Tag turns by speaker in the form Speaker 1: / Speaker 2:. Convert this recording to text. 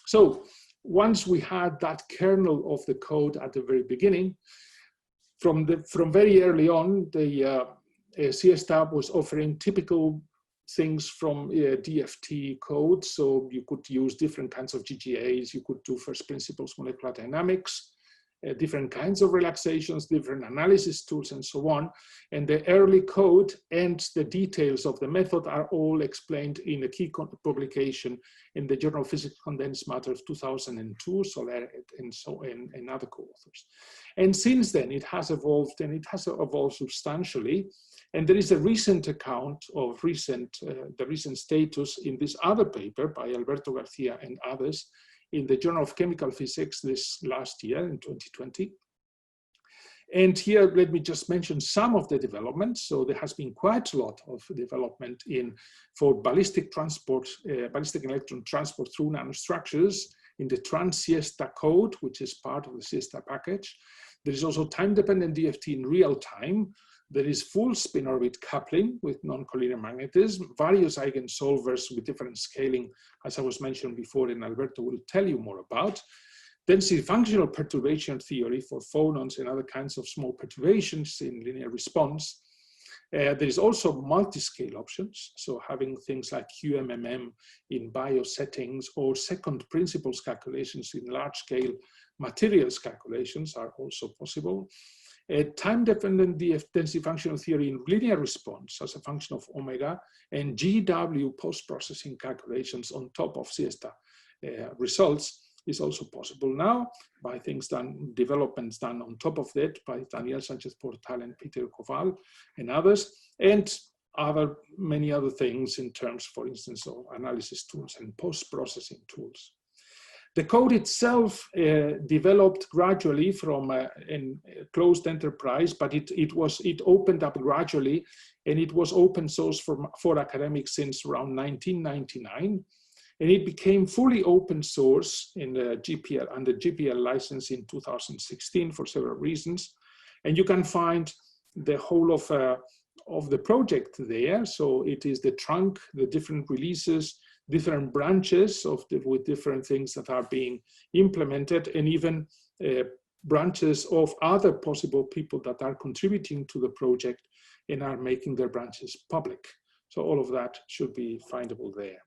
Speaker 1: So once we had that kernel of the code at the very beginning, from very early on, the SIESTA was offering typical things from DFT code. So you could use different kinds of GGAs, you could do first principles molecular dynamics, different kinds of relaxations, different analysis tools, and so on. And the early code and the details of the method are all explained in a key publication in the Journal of Physics Condensed Matter of 2002, Soler and other co-authors. And since then, it has evolved, and it has evolved substantially. And there is a recent account of the recent status in this other paper by Alberto Garcia and others in the Journal of Chemical Physics this last year in 2020. And here, let me just mention some of the developments. So there has been quite a lot of development for ballistic transport, ballistic electron transport through nanostructures in the trans-SIESTA code, which is part of the SIESTA package. There is also time-dependent DFT in real time. There is full spin orbit coupling with non-collinear magnetism, various eigensolvers with different scaling, as I was mentioned before, and Alberto will tell you more about. Density functional perturbation theory for phonons and other kinds of small perturbations in linear response. There is also multi-scale options, so having things like QMMM in bio settings or second principles calculations in large-scale materials calculations are also possible. Time-dependent density functional theory in linear response as a function of omega, and GW post-processing calculations on top of SIESTA results is also possible now by developments done on top of that by Daniel Sanchez-Portal and Peter Koval and others, and many other things in terms, for instance, of analysis tools and post-processing tools. The code itself developed gradually from a closed enterprise, but it opened up gradually, and it was open source for academics since around 1999. And it became fully open source in the GPL, under GPL license in 2016 for several reasons. And you can find the whole of the project there. So it is the trunk, the different releases, different branches with different things that are being implemented, and even branches of other possible people that are contributing to the project and are making their branches public. So all of that should be findable there.